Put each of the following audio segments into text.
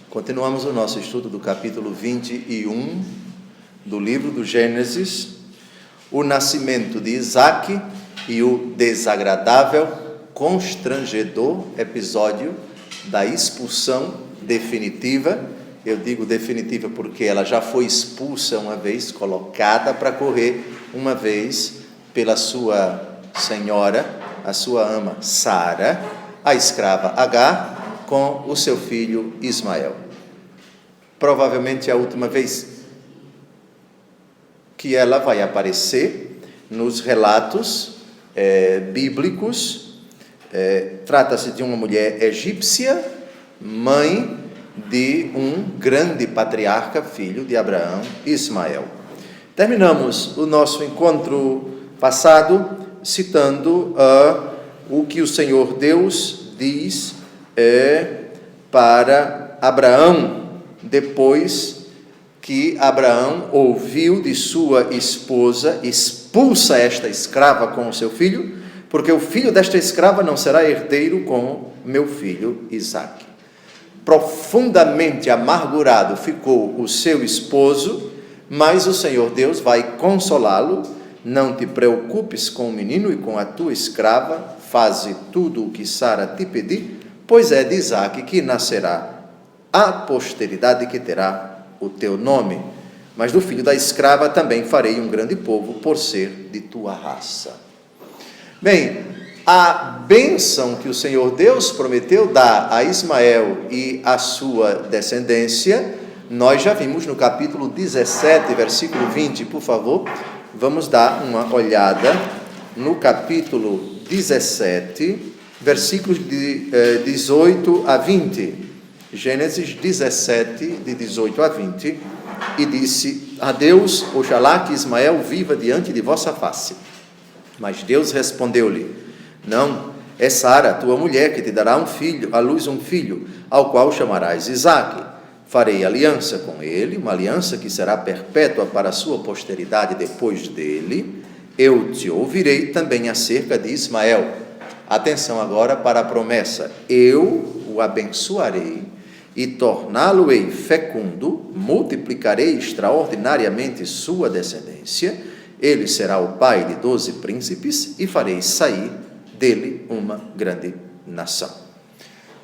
Continuamos o nosso estudo do capítulo 21 do livro do Gênesis, o nascimento de Isaque e o desagradável, constrangedor episódio da expulsão definitiva. Eu digo definitiva porque ela já foi expulsa uma vez, colocada para correr uma vez pela sua senhora, a sua ama Sara, a escrava Agar, com o seu filho Ismael. Provavelmente é a última vez que ela vai aparecer nos relatos bíblicos. Trata-se de uma mulher egípcia, mãe de um grande patriarca, filho de Abraão, Ismael. Terminamos o nosso encontro passado citando o que o Senhor Deus diz para Abraão, depois que Abraão ouviu de sua esposa: expulsa esta escrava com o seu filho, porque o filho desta escrava não será herdeiro com meu filho Isaque. Profundamente amargurado ficou o seu esposo, mas o Senhor Deus vai consolá-lo. Não te preocupes com o menino e com a tua escrava, faze tudo o que Sara te pedir, pois é de Isaque que nascerá a posteridade que terá o teu nome. Mas do filho da escrava também farei um grande povo, por ser de tua raça. Bem, a bênção que o Senhor Deus prometeu dar a Ismael e a sua descendência, nós já vimos no capítulo 17, versículo 20. Por favor, vamos dar uma olhada no capítulo 17, versículos de 18 a 20, Gênesis 17, de 18 a 20, e disse: a Deus, oxalá que Ismael viva diante de vossa face. Mas Deus respondeu-lhe: não, é Sara, tua mulher, que te dará à luz um filho, ao qual chamarás Isaque. Farei aliança com ele, uma aliança que será perpétua para a sua posteridade depois dele. Eu te ouvirei também acerca de Ismael. Atenção agora para a promessa: eu o abençoarei e torná-lo-ei fecundo, multiplicarei extraordinariamente sua descendência, ele será o pai de 12 príncipes e farei sair dele uma grande nação.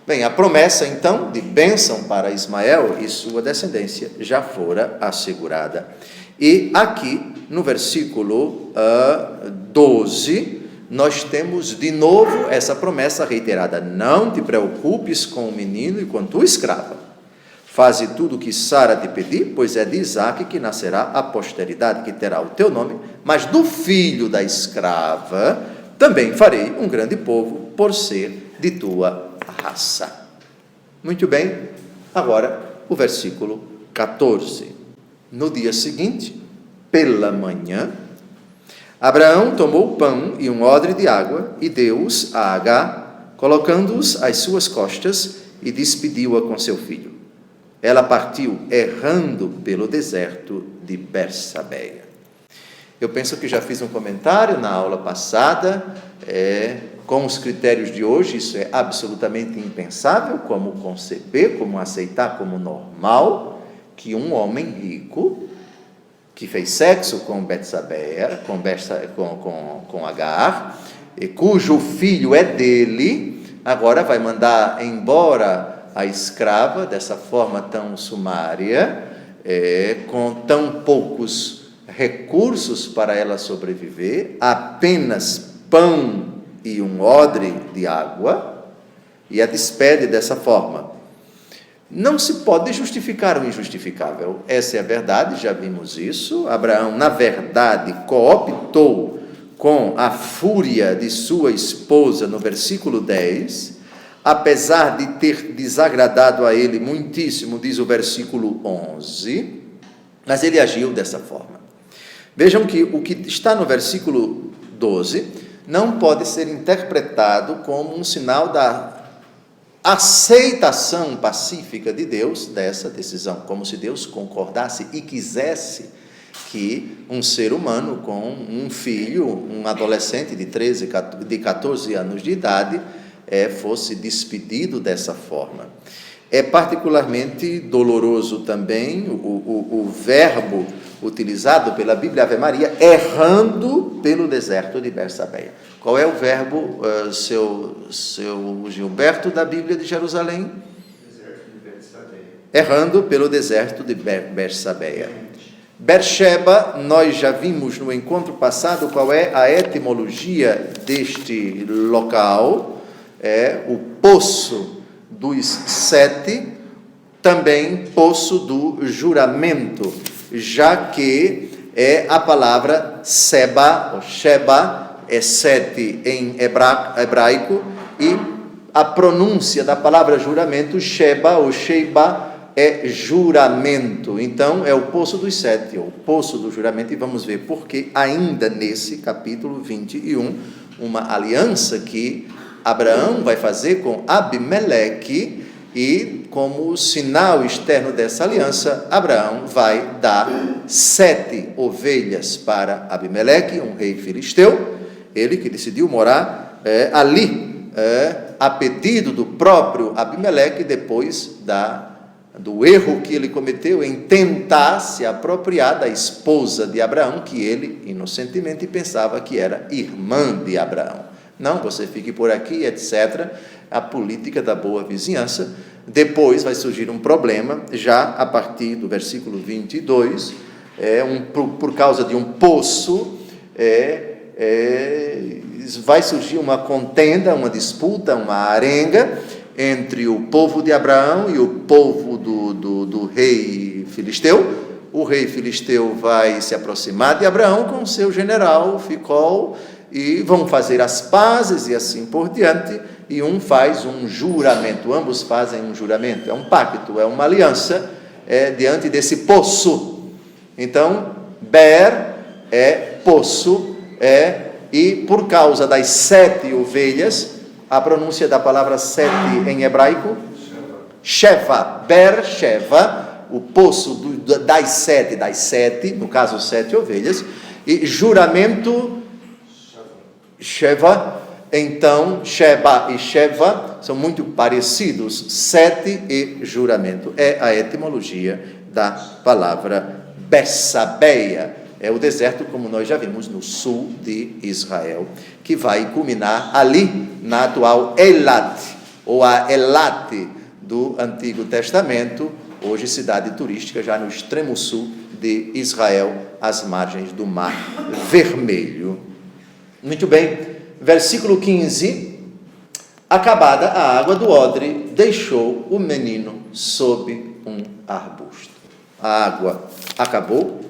Bem, a promessa então de bênção para Ismael e sua descendência já fora assegurada. E aqui no versículo 12, nós temos de novo essa promessa reiterada: não te preocupes com o menino e com tua escrava. Faze tudo o que Sara te pedir, pois é de Isaque que nascerá a posteridade que terá o teu nome, mas do filho da escrava também farei um grande povo, por ser de tua raça. Muito bem, agora o versículo 14. No dia seguinte, pela manhã, Abraão tomou pão e um odre de água e deu-os a Agar, colocando-os às suas costas, e despediu-a com seu filho. Ela partiu errando pelo deserto de Bersabeia. Eu penso que já fiz um comentário na aula passada, com os critérios de hoje, isso é absolutamente impensável, como conceber, como aceitar como normal, que um homem rico, que fez sexo com Betsabeia, com Agar, e cujo filho é dele, agora vai mandar embora a escrava dessa forma tão sumária, com tão poucos recursos para ela sobreviver, apenas pão e um odre de água, e a despede dessa forma. Não se pode justificar o injustificável. Essa é a verdade, já vimos isso. Abraão, na verdade, cooptou com a fúria de sua esposa no versículo 10, apesar de ter desagradado a ele muitíssimo, diz o versículo 11, mas ele agiu dessa forma. Vejam que o que está no versículo 12 não pode ser interpretado como um sinal da aceitação pacífica de Deus dessa decisão, como se Deus concordasse e quisesse que um ser humano com um filho, um adolescente de 14 anos de idade, fosse despedido dessa forma. É particularmente doloroso também o verbo utilizado pela Bíblia Ave Maria, errando pelo deserto de Bersabeia. Qual é o verbo, seu Gilberto, da Bíblia de Jerusalém? Deserto de Bersabeia. Errando pelo deserto de Bersabeia. Bersheba, nós já vimos no encontro passado qual é a etimologia deste local, é o poço dos 7, também poço do juramento, já que é a palavra Seba, ou Sheba, é 7 em hebraico, e a pronúncia da palavra juramento, Sheba ou Sheba, é juramento. Então, é o poço dos 7, ou poço do juramento, e vamos ver porque ainda nesse capítulo 21, uma aliança que Abraão vai fazer com Abimeleque, e como sinal externo dessa aliança, Abraão vai dar 7 ovelhas para Abimeleque, um rei filisteu, ele que decidiu morar ali, a pedido do próprio Abimeleque, depois do erro que ele cometeu em tentar se apropriar da esposa de Abraão, que ele inocentemente pensava que era irmã de Abraão. Não, você fique por aqui, etc. A política da boa vizinhança. Depois vai surgir um problema, já a partir do versículo 22, por causa de um poço, vai surgir uma contenda, uma disputa, uma arenga entre o povo de Abraão e o povo do rei filisteu. O rei filisteu vai se aproximar de Abraão com seu general Ficol, e vão fazer as pazes e assim por diante, e um faz um juramento, ambos fazem um juramento, é um pacto, é uma aliança, diante desse poço. Então, Ber é poço, e por causa das 7 ovelhas, a pronúncia da palavra 7 em hebraico, Sheva, Ber Sheva, o poço das 7, no caso 7 ovelhas, e juramento, Sheva. Então, Sheba e Sheva são muito parecidos, 7 e juramento. É a etimologia da palavra Bersabeia. É o deserto, como nós já vimos, no sul de Israel, que vai culminar ali, na atual Eilat, ou a Elat do Antigo Testamento, hoje cidade turística, já no extremo sul de Israel, às margens do Mar Vermelho. Muito bem, versículo 15, acabada a água do odre, deixou o menino sob um arbusto. A água acabou,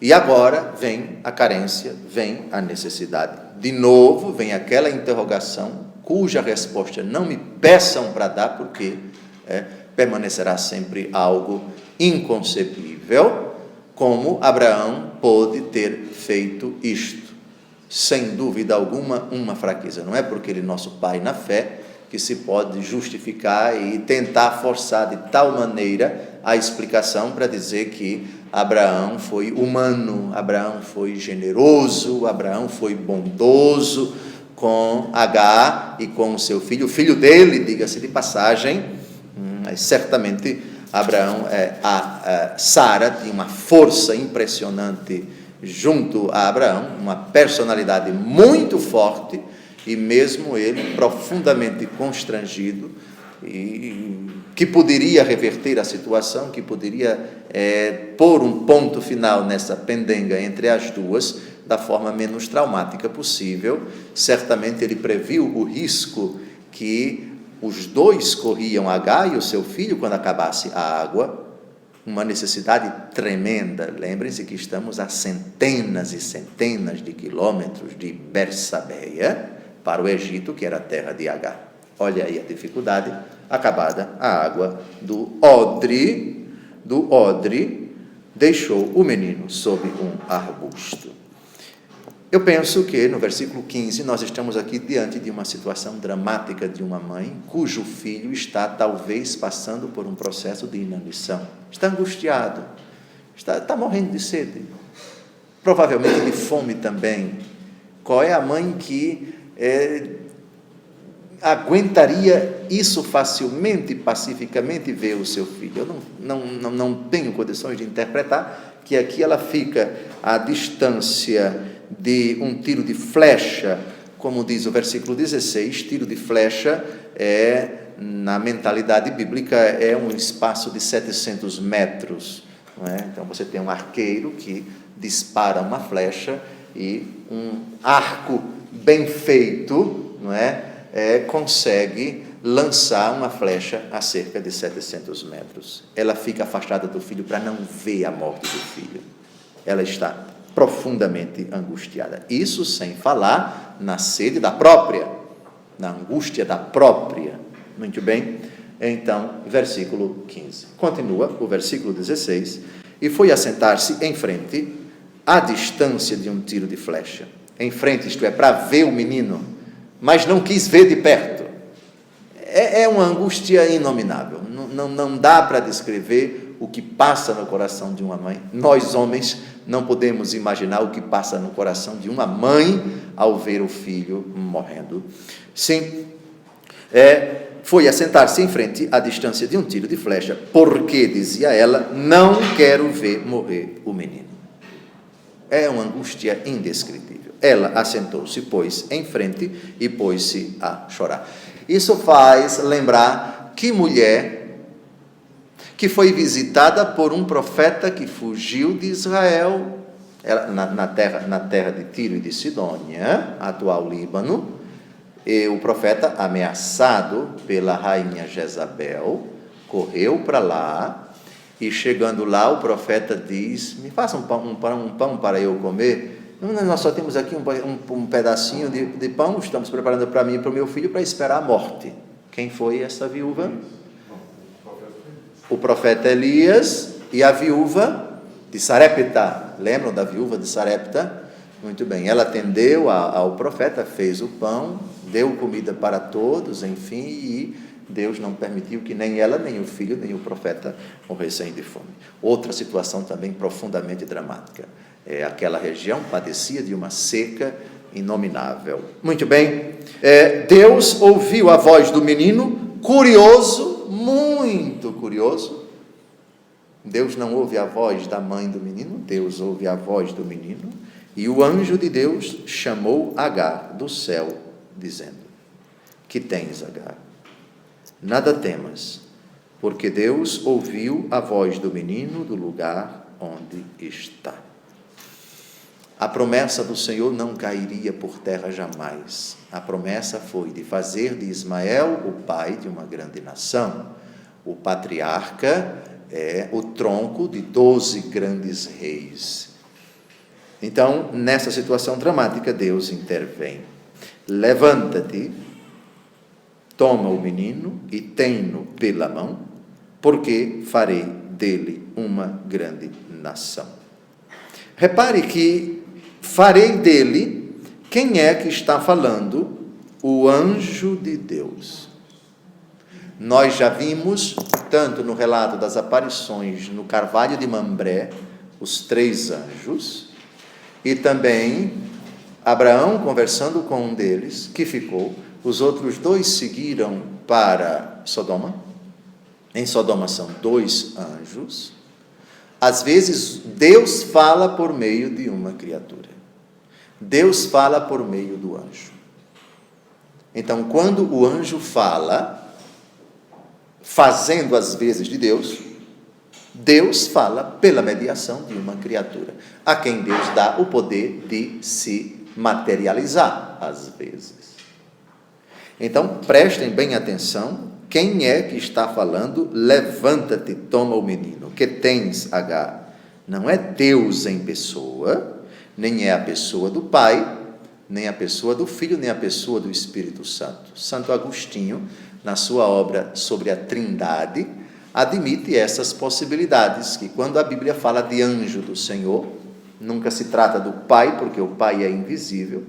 e agora vem a carência, vem a necessidade. De novo, vem aquela interrogação, cuja resposta não me peçam para dar, porque permanecerá sempre algo inconcebível, como Abraão pôde ter feito isto. Sem dúvida alguma, uma fraqueza. Não é porque ele é nosso pai na fé que se pode justificar e tentar forçar de tal maneira a explicação para dizer que Abraão foi humano, Abraão foi generoso, Abraão foi bondoso com Agar e com o seu filho. O filho dele, diga-se de passagem, certamente Abraão, Sara tinha uma força impressionante junto a Abraão, uma personalidade muito forte, e mesmo ele profundamente constrangido, e que poderia reverter a situação, que poderia pôr um ponto final nessa pendenga entre as duas, da forma menos traumática possível. Certamente ele previu o risco que os dois corriam, Agar e o seu filho, quando acabasse a água, uma necessidade tremenda. Lembrem-se que estamos a centenas e centenas de quilômetros de Bersabeia para o Egito, que era a terra de Agar. Olha aí a dificuldade. Acabada a água do odre, deixou o menino sob um arbusto. Eu penso que no versículo 15 nós estamos aqui diante de uma situação dramática de uma mãe cujo filho está talvez passando por um processo de inanição. Está angustiado, está morrendo de sede, provavelmente de fome também. Qual é a mãe que aguentaria isso facilmente, pacificamente ver o seu filho. Eu não tenho condições de interpretar que aqui ela fica à distância de um tiro de flecha, como diz o versículo 16, tiro de flecha na mentalidade bíblica, é um espaço de 700 metros. Não é? Então você tem um arqueiro que dispara uma flecha e um arco bem feito, não é? Consegue lançar uma flecha a cerca de 700 metros. Ela fica afastada do filho para não ver a morte do filho. Ela está profundamente angustiada. Isso sem falar na sede da própria, na angústia da própria. Muito bem? Então, versículo 15. Continua o versículo 16. E foi assentar-se em frente, à distância de um tiro de flecha. Em frente, isto é, para ver o menino, mas não quis ver de perto. É uma angústia inominável. Não dá para descrever o que passa no coração de uma mãe. Nós, homens, não podemos imaginar o que passa no coração de uma mãe ao ver o filho morrendo. Sim, foi assentar-se em frente à distância de um tiro de flecha, porque, dizia ela, não quero ver morrer o menino. É uma angústia indescritível. Ela assentou-se, pois, em frente e pôs-se a chorar. Isso faz lembrar que mulher que foi visitada por um profeta que fugiu de Israel, na terra de Tiro e de Sidônia, atual Líbano, e o profeta, ameaçado pela rainha Jezabel, correu para lá, e chegando lá, o profeta diz: me faça um pão para eu comer. Nós só temos aqui um pedacinho de pão, estamos preparando para mim e para o meu filho para esperar a morte. Quem foi essa viúva? O profeta Elias e a viúva de Sarepta. Lembram da viúva de Sarepta? Muito bem, ela atendeu ao profeta, fez o pão, deu comida para todos, enfim, e Deus não permitiu que nem ela, nem o filho, nem o profeta morressem de fome. Outra situação também profundamente dramática. Aquela região padecia de uma seca inominável. Muito bem, Deus ouviu a voz do menino, curioso, muito curioso. Deus não ouve a voz da mãe do menino, Deus ouve a voz do menino, e o anjo de Deus chamou Agar do céu, dizendo: que tens, Agar? Nada temas, porque Deus ouviu a voz do menino do lugar onde está. A promessa do Senhor não cairia por terra jamais. A promessa foi de fazer de Ismael o pai de uma grande nação. O patriarca é o tronco de 12 grandes reis. Então, nessa situação dramática, Deus intervém. Levanta-te, toma o menino e tem-no pela mão, porque farei dele uma grande nação. Repare que farei dele, quem é que está falando? O anjo de Deus. Nós já vimos, tanto no relato das aparições no Carvalho de Mambré, os 3 anjos, e também Abraão conversando com um deles, que ficou. Os outros 2 seguiram para Sodoma. Em Sodoma são 2 anjos. Às vezes, Deus fala por meio de uma criatura. Deus fala por meio do anjo. Então, quando o anjo fala, fazendo as vezes de Deus, Deus fala pela mediação de uma criatura, a quem Deus dá o poder de se materializar, às vezes. Então, prestem bem atenção, quem é que está falando? Levanta-te, toma o menino, que tens, Agar. Não é Deus em pessoa, nem é a pessoa do Pai, nem a pessoa do Filho, nem a pessoa do Espírito Santo. Santo Agostinho, na sua obra sobre a Trindade, admite essas possibilidades, que quando a Bíblia fala de anjo do Senhor, nunca se trata do Pai, porque o Pai é invisível,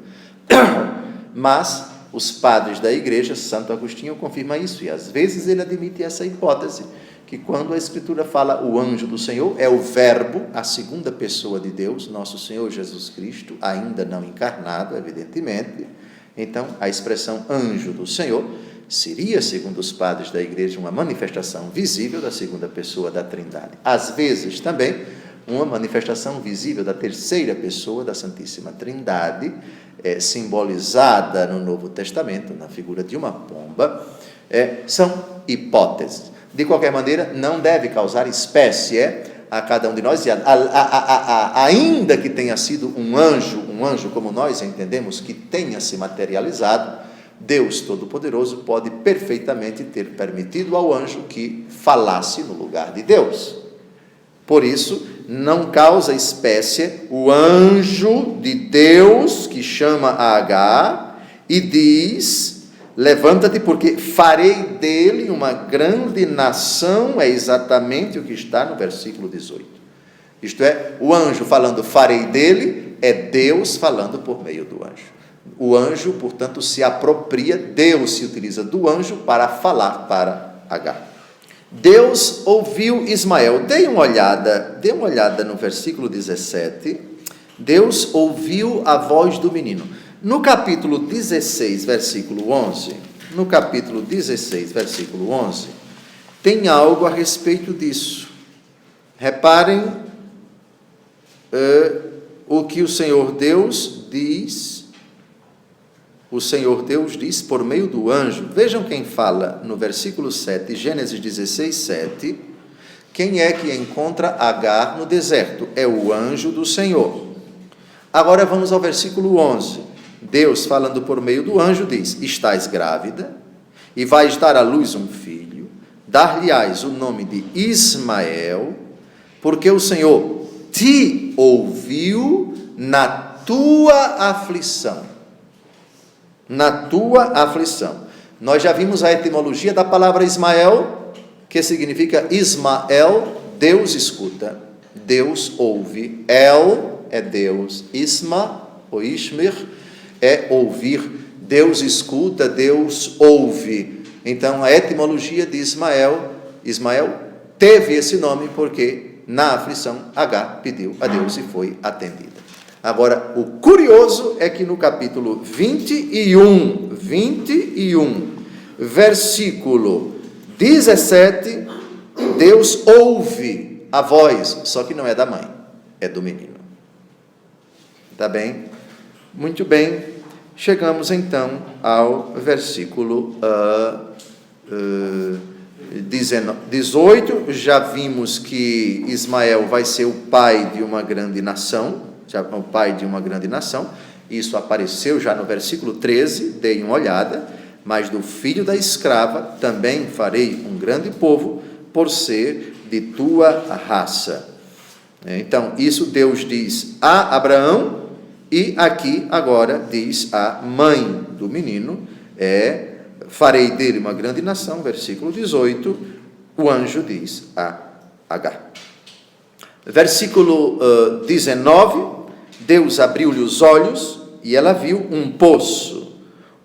mas os padres da igreja, Santo Agostinho confirma isso, e às vezes ele admite essa hipótese, que quando a Escritura fala o anjo do Senhor, é o Verbo, a segunda pessoa de Deus, nosso Senhor Jesus Cristo, ainda não encarnado, evidentemente, Então, a expressão anjo do Senhor seria, segundo os padres da igreja, uma manifestação visível da segunda pessoa da Trindade. Às vezes, também, uma manifestação visível da terceira pessoa da Santíssima Trindade, simbolizada no Novo Testamento, na figura de uma pomba, são hipóteses. De qualquer maneira, não deve causar espécie a cada um de nós, ainda que tenha sido um anjo como nós entendemos, que tenha se materializado, Deus Todo-Poderoso pode perfeitamente ter permitido ao anjo que falasse no lugar de Deus. Por isso, não causa espécie o anjo de Deus que chama a Agar e diz: levanta-te, porque farei dele uma grande nação. É exatamente o que está no versículo 18. Isto é, o anjo falando farei dele, é Deus falando por meio do anjo. O anjo, portanto, se apropria, Deus se utiliza do anjo para falar para Agar. Deus ouviu Ismael. Dê uma olhada no versículo 17. Deus ouviu a voz do menino. No capítulo 16, versículo 11, tem algo a respeito disso. Reparem o que o Senhor Deus diz. O Senhor Deus diz por meio do anjo. Vejam quem fala no versículo 7, Gênesis 16, 7. Quem é que encontra Agar no deserto? É o anjo do Senhor. Agora vamos ao versículo 11. Deus, falando por meio do anjo, diz: estás grávida e vais dar à luz um filho, dar-lhe-ás o nome de Ismael, porque o Senhor te ouviu na tua aflição. Nós já vimos a etimologia da palavra Ismael, que significa Ismael, Deus escuta, Deus ouve. El é Deus, Isma ou Ishmer é ouvir, Deus escuta, Deus ouve. Então a etimologia de Ismael teve esse nome porque na aflição Agar pediu a Deus e foi atendida. Agora, o curioso é que no capítulo 21, versículo 17, Deus ouve a voz, só que não é da mãe, é do menino. Tá bem? Muito bem. Chegamos então ao versículo 18. Já vimos que Ismael vai ser o pai de uma grande nação. Isso apareceu já no versículo 13, deem uma olhada. Mas do filho da escrava também farei um grande povo, por ser de tua raça. Então, isso Deus diz a Abraão, e aqui agora diz a mãe do menino, farei dele uma grande nação, versículo 18, o anjo diz a Agar. Versículo 19, Deus abriu-lhe os olhos e ela viu um poço,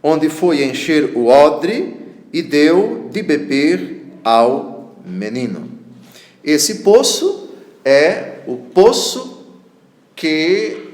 onde foi encher o odre e deu de beber ao menino. Esse poço é o poço que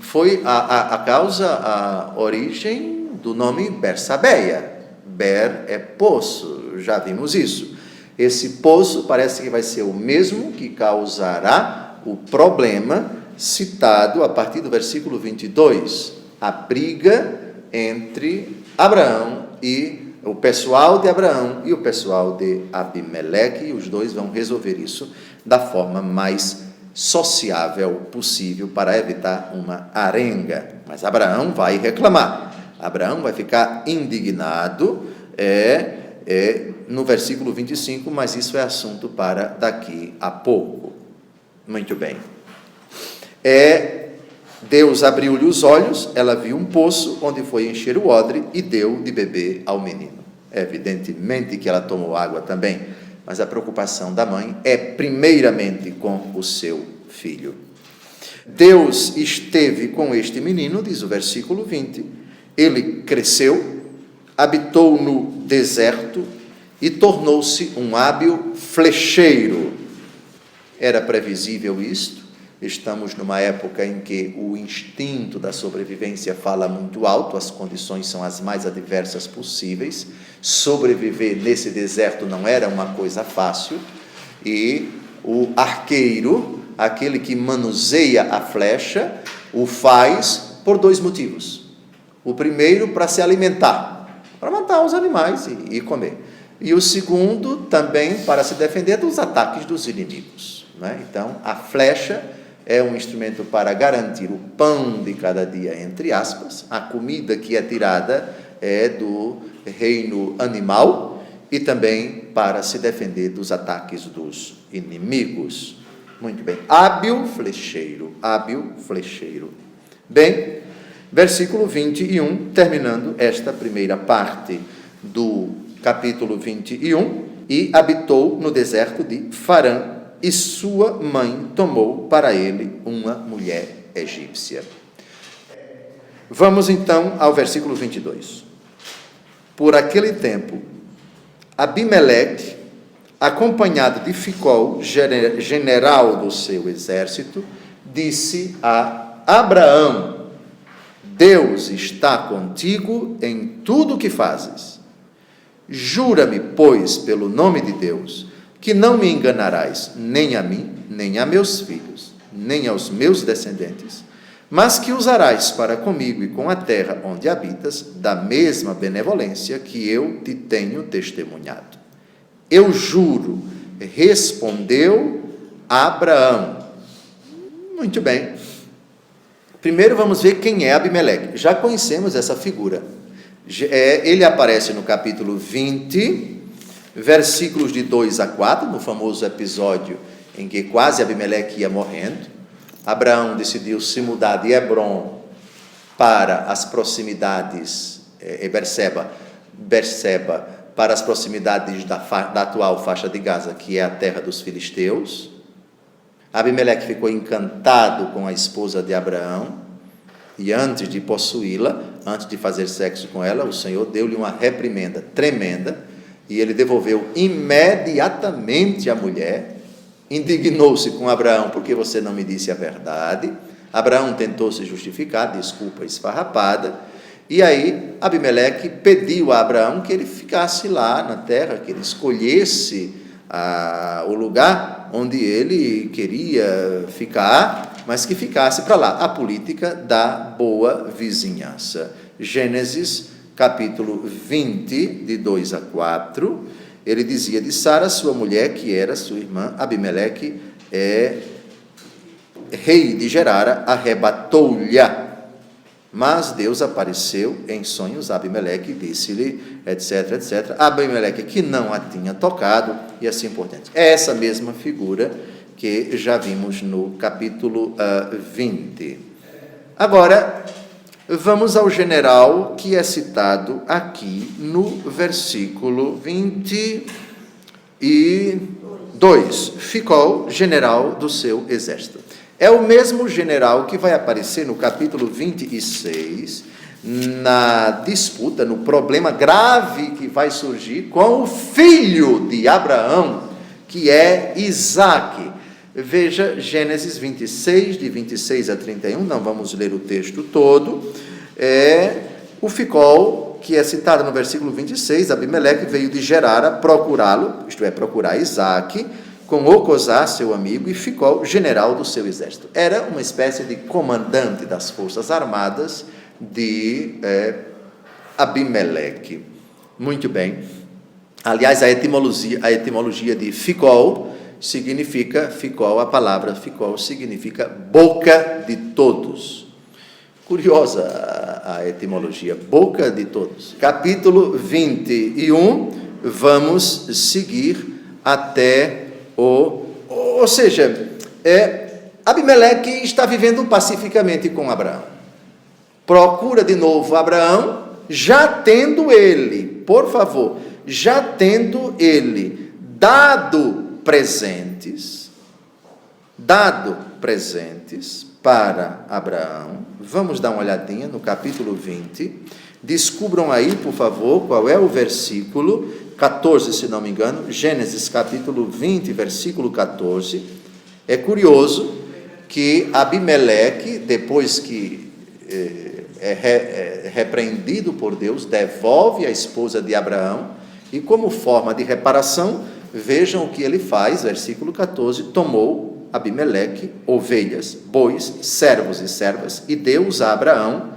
foi a origem do nome Bersabeia. Ber é poço, já vimos isso. Esse poço parece que vai ser o mesmo que causará o problema citado a partir do versículo 22, a briga entre Abraão e o pessoal de Abraão e o pessoal de Abimeleque, e os dois vão resolver isso da forma mais sociável possível para evitar uma arenga. Mas Abraão vai reclamar, Abraão vai ficar indignado, no versículo 25, mas isso é assunto para daqui a pouco. Muito bem. Deus abriu-lhe os olhos, ela viu um poço onde foi encher o odre e deu de beber ao menino. Evidentemente que ela tomou água também, mas a preocupação da mãe é primeiramente com o seu filho. Deus esteve com este menino, diz o versículo 20, ele cresceu, habitou no deserto e tornou-se um hábil flecheiro. Era previsível isto? Estamos numa época em que o instinto da sobrevivência fala muito alto, as condições são as mais adversas possíveis. Sobreviver nesse deserto não era uma coisa fácil, e o arqueiro, aquele que manuseia a flecha, o faz por 2 motivos. O primeiro, para se alimentar, para matar os animais e comer. E o segundo, também para se defender dos ataques dos inimigos, né? Então, a flecha é um instrumento para garantir o pão de cada dia, entre aspas. A comida que é tirada é do reino animal, e também para se defender dos ataques dos inimigos. Muito bem. Hábil flecheiro, hábil flecheiro. Bem, versículo 21, terminando esta primeira parte do capítulo 21. E habitou no deserto de Farã, e sua mãe tomou para ele uma mulher egípcia. Vamos então ao versículo 22. Por aquele tempo, Abimeleque, acompanhado de Ficol, general do seu exército, disse a Abraão: Deus está contigo em tudo o que fazes. Jura-me, pois, pelo nome de Deus, que não me enganarás, nem a mim, nem a meus filhos, nem aos meus descendentes, mas que usarás para comigo e com a terra onde habitas, da mesma benevolência que eu te tenho testemunhado. Eu juro, respondeu Abraão. Muito bem. Primeiro vamos ver quem é Abimeleque. Já conhecemos essa figura. Ele aparece no capítulo 20, versículos de 2 a 4, no famoso episódio em que quase Abimeleque ia morrendo. Abraão decidiu se mudar de Hebrom para as proximidades, Berseba, para as proximidades da atual faixa de Gaza, que é a terra dos filisteus. Abimeleque ficou encantado com a esposa de Abraão, e antes de possuí-la, antes de fazer sexo com ela, o Senhor deu-lhe uma reprimenda tremenda, e ele devolveu imediatamente a mulher. Indignou-se com Abraão: porque você não me disse a verdade? Abraão tentou se justificar, desculpa esfarrapada, e aí Abimeleque pediu a Abraão que ele ficasse lá na terra, que ele escolhesse o lugar onde ele queria ficar, mas que ficasse para lá. A política da boa vizinhança. Gênesis capítulo 20, de 2 a 4, ele dizia de Sara, sua mulher, que era sua irmã, Abimeleque, rei de Gerara, arrebatou-lhe. Mas Deus apareceu em sonhos a Abimeleque e disse-lhe, etc, etc. Abimeleque, que não a tinha tocado, e assim por diante. É essa mesma figura que já vimos no capítulo 20. Agora, vamos ao general que é citado aqui no versículo 22. Ficol, general do seu exército. É o mesmo general que vai aparecer no capítulo 26, na disputa, no problema grave que vai surgir com o filho de Abraão, que é Isaque. Veja Gênesis 26, de 26 a 31, não vamos ler o texto todo. O Ficol, que é citado no versículo 26, Abimeleque veio de Gerara procurá-lo, isto é, procurar Isaque, com Ocosá, seu amigo, e Ficol, general do seu exército. Era uma espécie de comandante das forças armadas de Abimeleque. Muito bem. Aliás, a etimologia de Ficol significa, a palavra Ficol significa boca de todos. Curiosa a etimologia, boca de todos. Capítulo 21, vamos seguir até ou seja, Abimeleque está vivendo pacificamente com Abraão. Procura de novo Abraão, já tendo ele dado presentes para Abraão. Vamos dar uma olhadinha no capítulo 20. Descubram aí, por favor, qual é o versículo 14, se não me engano. Gênesis capítulo 20, versículo 14. É curioso que Abimeleque, depois que é repreendido por Deus, devolve a esposa de Abraão, e como forma de reparação, vejam o que ele faz, versículo 14, tomou Abimeleque ovelhas, bois, servos e servas, e deu-os a Abraão,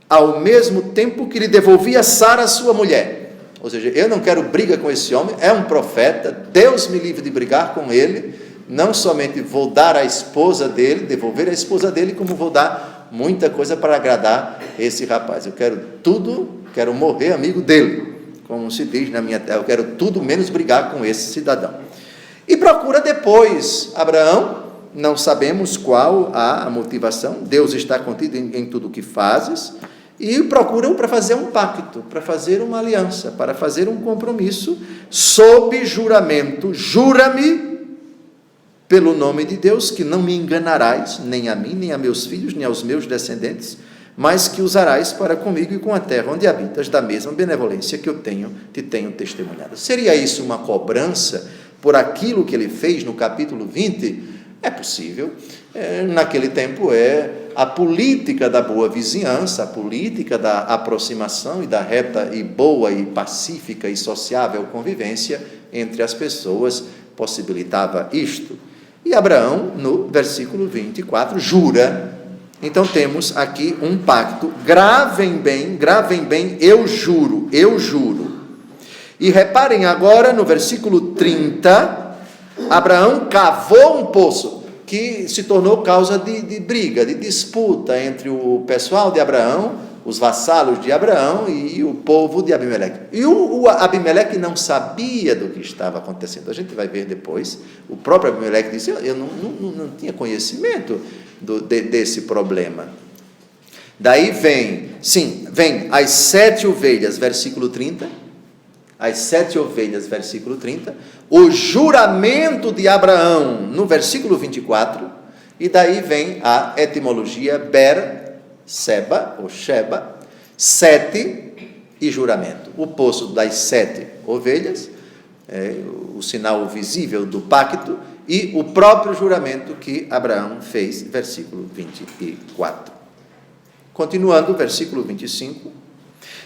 ao mesmo tempo que lhe devolvia Sara, sua mulher. Ou seja, eu não quero briga com esse homem, é um profeta, Deus me livre de brigar com ele, não somente vou dar a esposa dele, devolver a esposa dele, como vou dar muita coisa para agradar esse rapaz. Eu quero tudo, quero morrer amigo dele, como se diz na minha terra, eu quero tudo menos brigar com esse cidadão. E procura depois Abraão, não sabemos qual a motivação, Deus está contido em tudo o que fazes, e procuram para fazer um pacto, para fazer uma aliança, para fazer um compromisso, sob juramento, jura-me, pelo nome de Deus, que não me enganarás, nem a mim, nem a meus filhos, nem aos meus descendentes, mas que usarás para comigo e com a terra onde habitas, da mesma benevolência que eu te tenho testemunhado. Seria isso uma cobrança por aquilo que ele fez no capítulo 20? É possível. Naquele tempo a política da boa vizinhança, a política da aproximação e da reta e boa e pacífica e sociável convivência entre as pessoas possibilitava isto. E Abraão, no versículo 24, jura. Então temos aqui um pacto, gravem bem, eu juro. E reparem agora no versículo 30, Abraão cavou um poço, que se tornou causa de briga, de disputa entre o pessoal de Abraão, os vassalos de Abraão e o povo de Abimeleque. E o Abimeleque não sabia do que estava acontecendo. A gente vai ver depois. O próprio Abimeleque disse, eu não tinha conhecimento desse problema. Daí vem as 7 ovelhas, versículo 30. As 7 ovelhas, versículo 30. O juramento de Abraão, no versículo 24. E daí vem a etimologia Seba, ou Sheba, 7 e juramento. O poço das 7 ovelhas, o sinal visível do pacto, e o próprio juramento que Abraão fez, versículo 24. Continuando, versículo 25.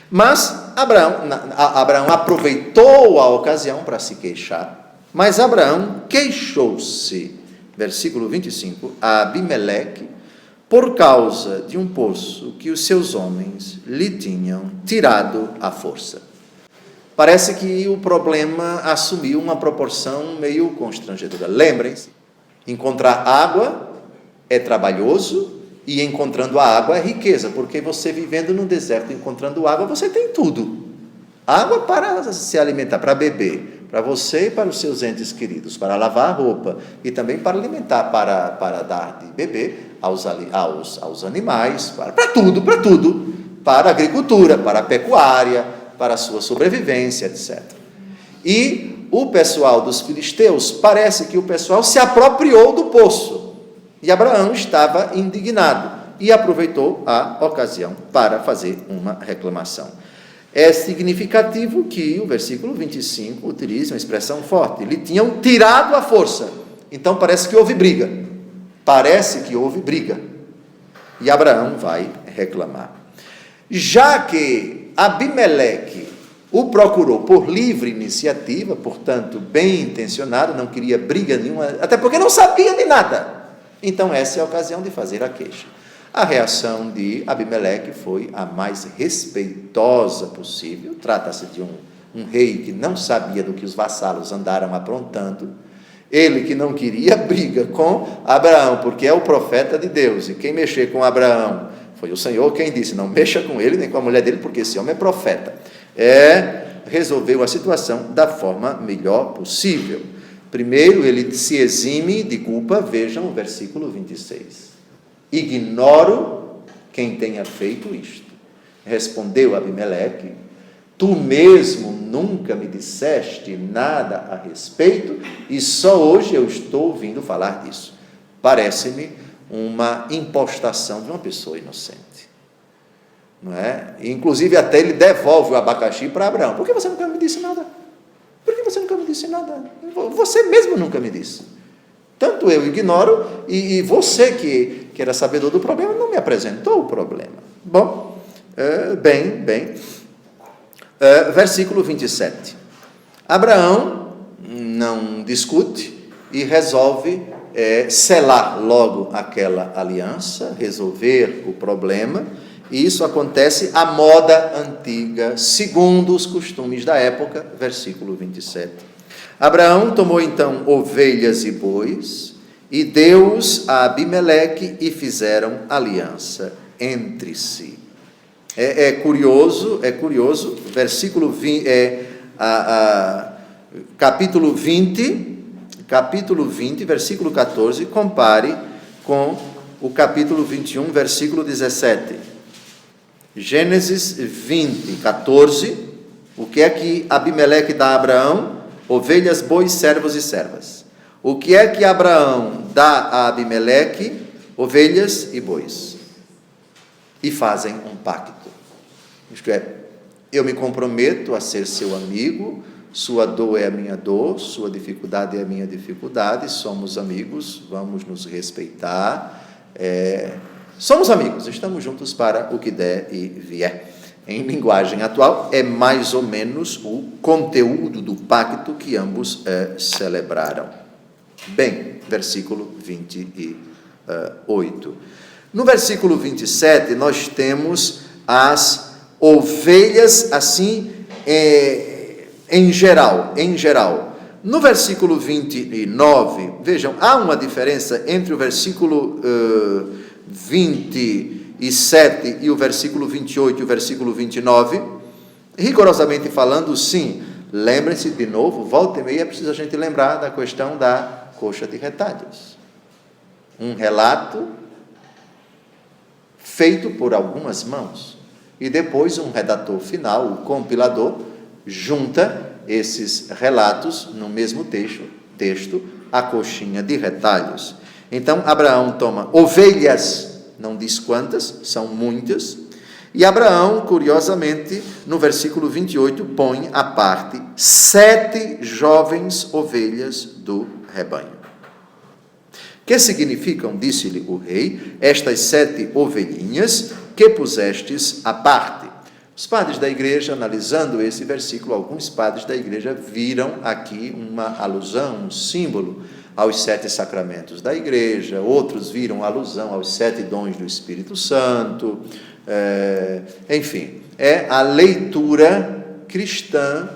Mas Abraão aproveitou a ocasião para se queixar, mas Abraão queixou-se, versículo 25, a Abimeleque, por causa de um poço que os seus homens lhe tinham tirado à força. Parece que o problema assumiu uma proporção meio constrangedora. Lembrem-se, encontrar água é trabalhoso e encontrando a água é riqueza, porque você vivendo no deserto, encontrando água, você tem tudo. Água para se alimentar, para beber, para você e para os seus entes queridos, para lavar a roupa e também para alimentar, para dar de beber aos animais, para tudo, para a agricultura, para a pecuária, para a sua sobrevivência, etc. E o pessoal dos filisteus, parece que o pessoal se apropriou do poço, e Abraão estava indignado, e aproveitou a ocasião para fazer uma reclamação. É significativo que o versículo 25 utiliza uma expressão forte, lhe tinham tirado à força, então parece que houve briga, e Abraão vai reclamar. Já que Abimeleque o procurou por livre iniciativa, portanto, bem intencionado, não queria briga nenhuma, até porque não sabia de nada, então essa é a ocasião de fazer a queixa. A reação de Abimeleque foi a mais respeitosa possível. Trata-se de um rei que não sabia do que os vassalos andaram aprontando, ele que não queria briga com Abraão, porque é o profeta de Deus, e quem mexer com Abraão foi o Senhor quem disse, não mexa com ele nem com a mulher dele, porque esse homem é profeta. Resolveu a situação da forma melhor possível. Primeiro, ele se exime de culpa, vejam o versículo 26. Ignoro quem tenha feito isto. Respondeu Abimeleque, tu mesmo nunca me disseste nada a respeito, e só hoje eu estou ouvindo falar disso. Parece-me uma impostação de uma pessoa inocente. Não é? Inclusive, até ele devolve o abacaxi para Abraão. Por que você nunca me disse nada? Por que você nunca me disse nada? Você mesmo nunca me disse. Tanto eu ignoro, e você que era sabedor do problema, não me apresentou o problema. Bom, versículo 27. Abraão não discute e resolve selar logo aquela aliança, resolver o problema, e isso acontece à moda antiga, segundo os costumes da época, versículo 27. Abraão tomou então ovelhas e bois, e deu-os a Abimeleque, e fizeram aliança entre si. É curioso, versículo 20, capítulo 20, versículo 14, compare com o capítulo 21, versículo 17. Gênesis 20, 14, o que é que Abimeleque dá a Abraão? Ovelhas, bois, servos e servas. O que é que Abraão dá a Abimeleque? Ovelhas e bois. E fazem um pacto. Isto é, eu me comprometo a ser seu amigo, sua dor é a minha dor, sua dificuldade é a minha dificuldade, somos amigos, vamos nos respeitar, somos amigos, estamos juntos para o que der e vier. Em linguagem atual, é mais ou menos o conteúdo do pacto que ambos celebraram. Bem, versículo 28. No versículo 27, nós temos as ovelhas, assim, em geral. No versículo 29, vejam, há uma diferença entre o versículo 27 e o versículo 28 e o versículo 29, rigorosamente falando, sim. Lembrem-se de novo, volta e meia, é preciso a gente lembrar da questão da coxa de retalhos. Um relato feito por algumas mãos, e depois um redator final, o compilador, junta esses relatos no mesmo texto, a coxinha de retalhos. Então, Abraão toma ovelhas, não diz quantas, são muitas, e Abraão, curiosamente, no versículo 28, põe à parte 7 jovens ovelhas do rebanho. Que significam, disse-lhe o rei, estas 7 ovelhinhas que pusestes à parte? Os padres da igreja, analisando esse versículo, alguns padres da igreja viram aqui uma alusão, um símbolo aos 7 sacramentos da igreja, outros viram alusão aos 7 dons do Espírito Santo, enfim, é a leitura cristã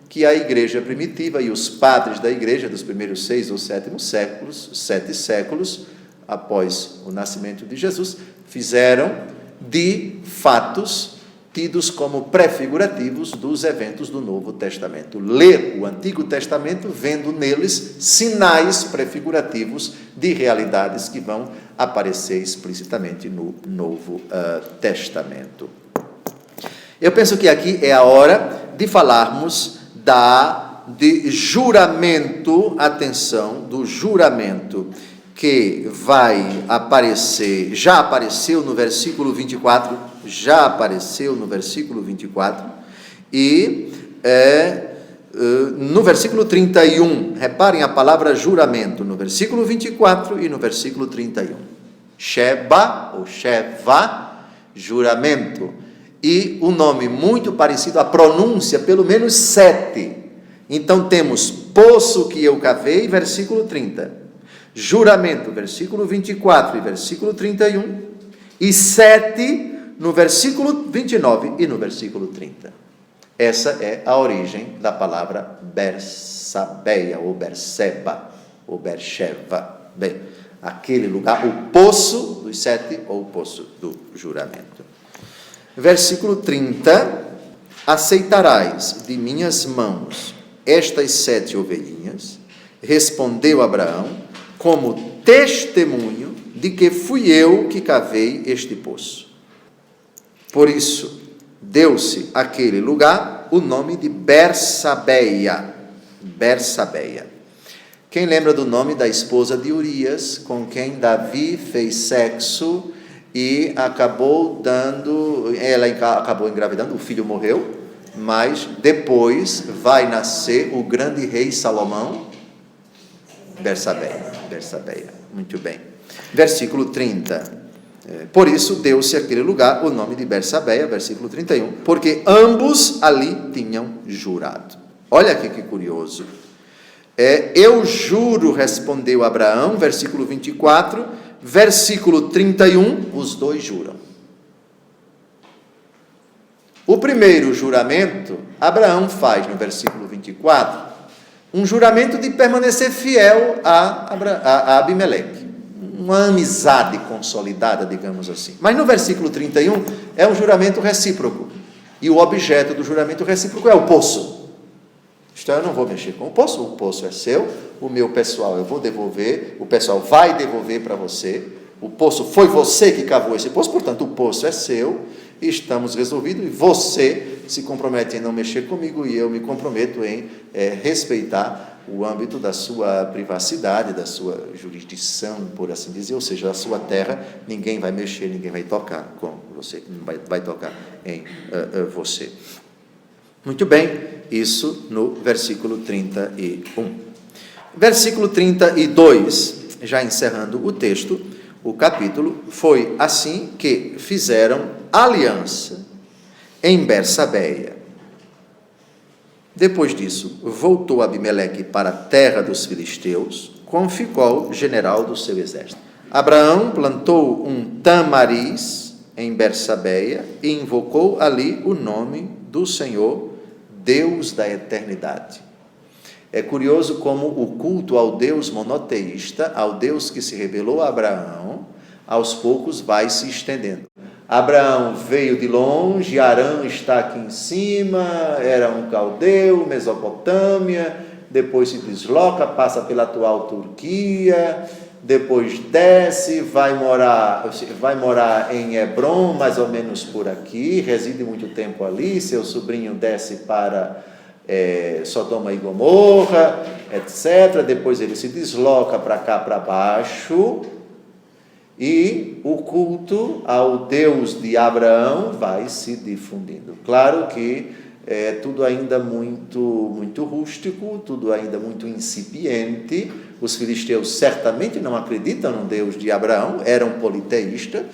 que a igreja primitiva e os padres da igreja dos primeiros 6 ou 7 séculos, 7 séculos, após o nascimento de Jesus, fizeram de fatos tidos como prefigurativos dos eventos do Novo Testamento. Ler o Antigo Testamento, vendo neles sinais prefigurativos de realidades que vão aparecer explicitamente no Novo Testamento. Eu penso que aqui é a hora de falarmos de juramento, atenção, do juramento que vai aparecer, já apareceu no versículo 24, e no versículo 31, reparem a palavra juramento, no versículo 24 e no versículo 31. Sheba, ou Sheva, juramento. E o nome muito parecido, a pronúncia, pelo menos 7. Então temos poço que eu cavei, versículo 30. Juramento, versículo 24 e versículo 31. E 7 no versículo 29 e no versículo 30. Essa é a origem da palavra Bersabeia, ou Berseba, ou Bersheva. Bem, aquele lugar, o poço dos 7, ou o poço do juramento. Versículo 30, aceitarás de minhas mãos estas 7 ovelhinhas, respondeu Abraão, como testemunho de que fui eu que cavei este poço. Por isso, deu-se àquele lugar o nome de Bersabeia. Quem lembra do nome da esposa de Urias, com quem Davi fez sexo e ela acabou engravidando, o filho morreu, mas depois vai nascer o grande rei Salomão? Bersabeia. Bersabeia. Muito bem. Versículo 30. Por isso deu-se àquele lugar o nome de Bersabeia, versículo 31, porque ambos ali tinham jurado. Olha aqui que curioso. Eu juro, respondeu Abraão, versículo 24, versículo 31, os dois juram. O primeiro juramento, Abraão faz no versículo 24, um juramento de permanecer fiel a Abimeleque. Uma amizade consolidada, digamos assim. Mas no versículo 31 é um juramento recíproco. E o objeto do juramento recíproco é o poço. Então eu não vou mexer com o poço é seu, o meu pessoal eu vou devolver, o pessoal vai devolver para você, o poço foi você que cavou esse poço, portanto o poço é seu, estamos resolvidos, e você se compromete em não mexer comigo, e eu me comprometo em respeitar o âmbito da sua privacidade, da sua jurisdição, por assim dizer, ou seja, a sua terra, ninguém vai mexer, ninguém vai tocar com você, não vai tocar em você. Muito bem, isso no versículo 31. Versículo 32, já encerrando o texto, o capítulo, foi assim que fizeram aliança em Bersabeia. Depois disso, voltou Abimeleque para a terra dos filisteus, com Ficol, general do seu exército. Abraão plantou um tamariz em Bersabeia e invocou ali o nome do Senhor, Deus da eternidade. É curioso como o culto ao Deus monoteísta, ao Deus que se revelou a Abraão, aos poucos vai se estendendo. Abraão veio de longe, Arã está aqui em cima, era um caldeu, Mesopotâmia, depois se desloca, passa pela atual Turquia, depois desce, vai morar em Hebrom, mais ou menos por aqui, reside muito tempo ali, seu sobrinho desce para Sodoma e Gomorra, etc. Depois ele se desloca para cá, para baixo, e o culto ao Deus de Abraão vai se difundindo. Claro que é tudo ainda muito rústico, tudo ainda muito incipiente. Os filisteus certamente não acreditam no Deus de Abraão, eram politeístas.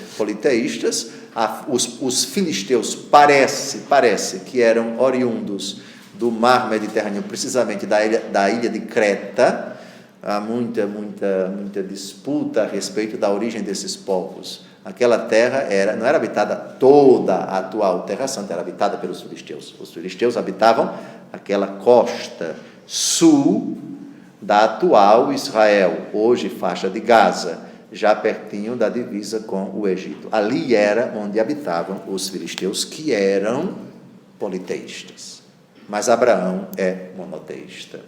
Os filisteus parece que eram oriundos do mar Mediterrâneo, precisamente da ilha de Creta. Há muita disputa a respeito da origem desses povos. Aquela terra não era habitada toda a atual Terra Santa, era habitada pelos filisteus. Os filisteus habitavam aquela costa sul da atual Israel, hoje faixa de Gaza, já pertinho da divisa com o Egito. Ali era onde habitavam os filisteus, que eram politeístas. Mas Abraão é monoteísta.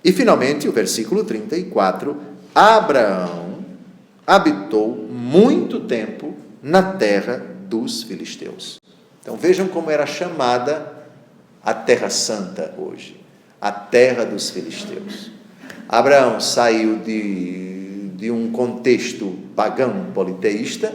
E, finalmente, o versículo 34, Abraão habitou muito tempo na terra dos filisteus. Então, vejam como era chamada a Terra Santa hoje, a terra dos filisteus. Abraão saiu de um contexto pagão politeísta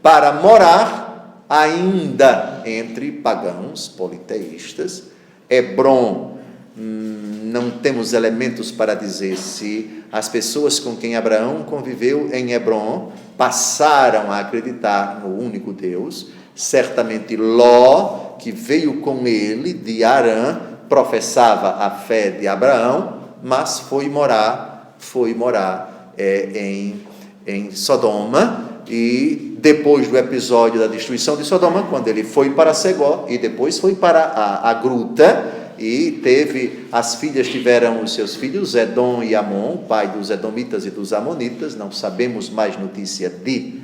para morar ainda entre pagãos politeístas. Hebrom, não temos elementos para dizer se as pessoas com quem Abraão conviveu em Hebrom passaram a acreditar no único Deus. Certamente Ló, que veio com ele de Harã, professava a fé de Abraão, mas foi morar em Sodoma, e depois do episódio da destruição de Sodoma, quando ele foi para Segó e depois foi para a gruta, e as filhas tiveram os seus filhos, Edom e Amon, pai dos edomitas e dos amonitas. Não sabemos mais notícia de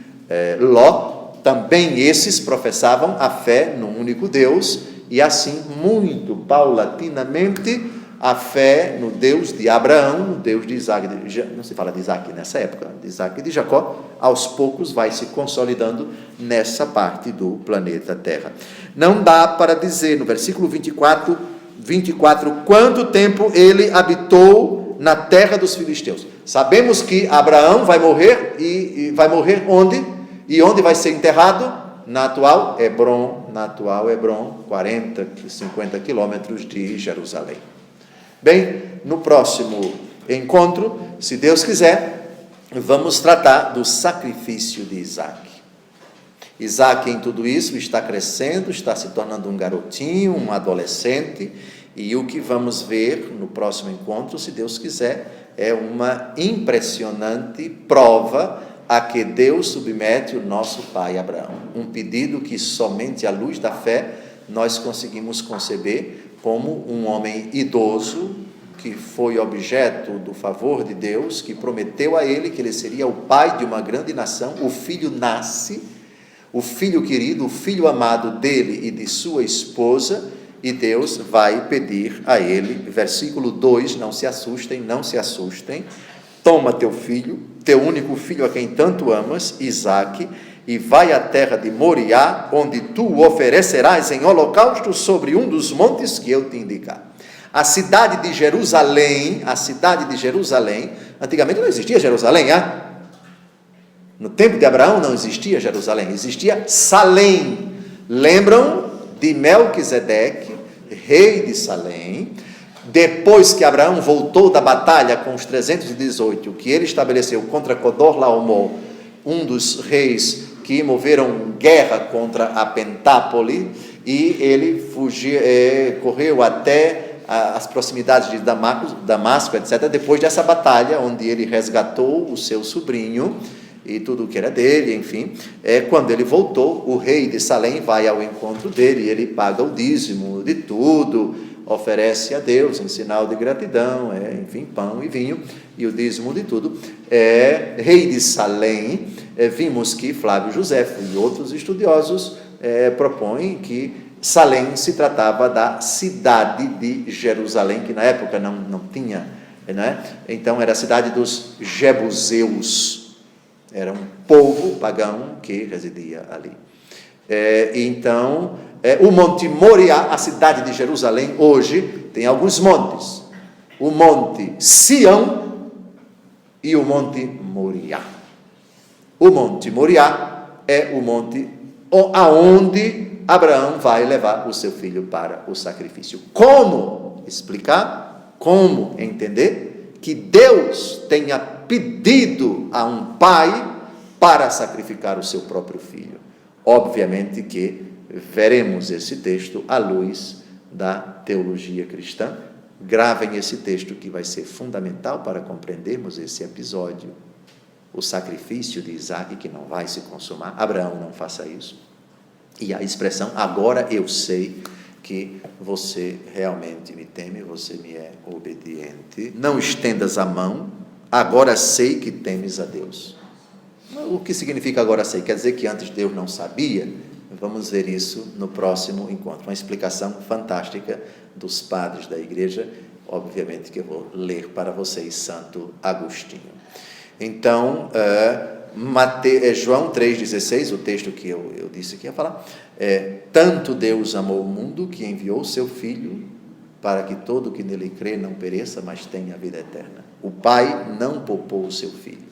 Ló. Também esses professavam a fé no único Deus, e assim, muito paulatinamente, a fé no Deus de Abraão, no Deus de Isaac, não se fala de Isaac nessa época, de Isaac e de Jacó, aos poucos vai se consolidando nessa parte do planeta Terra. Não dá para dizer, no versículo 24, quanto tempo ele habitou na terra dos filisteus. Sabemos que Abraão vai morrer, e vai morrer onde? E onde vai ser enterrado? Na atual Hebrom, 40, 50 quilômetros de Jerusalém. Bem, no próximo encontro, se Deus quiser, vamos tratar do sacrifício de Isaac. Isaac, em tudo isso, está crescendo, está se tornando um garotinho, um adolescente, e o que vamos ver no próximo encontro, se Deus quiser, é uma impressionante prova a que Deus submete o nosso pai Abraão. Um pedido que somente à luz da fé nós conseguimos conceber como um homem idoso, que foi objeto do favor de Deus, que prometeu a ele que ele seria o pai de uma grande nação. O filho nasce, o filho querido, o filho amado dele e de sua esposa, e Deus vai pedir a ele, versículo 2, não se assustem, toma teu filho, teu único filho a quem tanto amas, Isaque, e vai à terra de Moriá, onde tu o oferecerás em holocausto sobre um dos montes que eu te indicar. A cidade de Jerusalém, antigamente não existia Jerusalém, No tempo de Abraão não existia Jerusalém, existia Salém. Lembram de Melquisedeque, rei de Salém? Depois que Abraão voltou da batalha com os 318, que ele estabeleceu contra Codorlaomer, um dos reis que moveram guerra contra a Pentápole, e ele correu até as proximidades de Damasco, etc., depois dessa batalha, onde ele resgatou o seu sobrinho, e tudo o que era dele, enfim, quando ele voltou, o rei de Salém vai ao encontro dele, ele paga o dízimo de tudo, oferece a Deus em sinal de gratidão, enfim, pão e vinho, e o dízimo de tudo. Rei de Salém, vimos que Flávio Josefo e outros estudiosos propõem que Salém se tratava da cidade de Jerusalém, que na época não tinha, então era a cidade dos Jebuseus. Era um povo pagão que residia ali. Então, o Monte Moriá, a cidade de Jerusalém, hoje tem alguns montes. O Monte Sião e o Monte Moriá. O Monte Moriá é o monte aonde Abraão vai levar o seu filho para o sacrifício. Como explicar? Como entender que Deus tenha pedido a um pai para sacrificar o seu próprio filho? Obviamente que veremos esse texto à luz da teologia cristã. Gravem esse texto, que vai ser fundamental para compreendermos esse episódio. O sacrifício de Isaque, que não vai se consumar. Abraão, não faça isso. E a expressão, agora eu sei que você realmente me teme, você me é obediente. Não estendas a mão, agora sei que temes a Deus. O que significa agora sei? Quer dizer que antes Deus não sabia? Vamos ver isso no próximo encontro. Uma explicação fantástica dos padres da igreja, obviamente que eu vou ler para vocês Santo Agostinho. Então, João 3,16, o texto que eu disse que ia falar, tanto Deus amou o mundo que enviou o seu Filho, para que todo que nele crê não pereça, mas tenha a vida eterna. O Pai não poupou o seu Filho.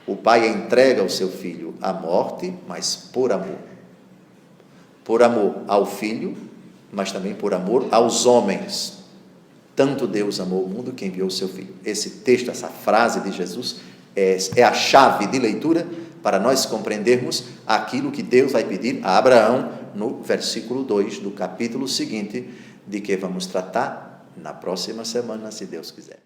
O Pai entrega o seu Filho à morte, mas por amor. Por amor ao Filho, mas também por amor aos homens. Tanto Deus amou o mundo que enviou o seu Filho. Esse texto, essa frase de Jesus, é a chave de leitura para nós compreendermos aquilo que Deus vai pedir a Abraão no versículo 2 do capítulo seguinte, de que vamos tratar na próxima semana, se Deus quiser.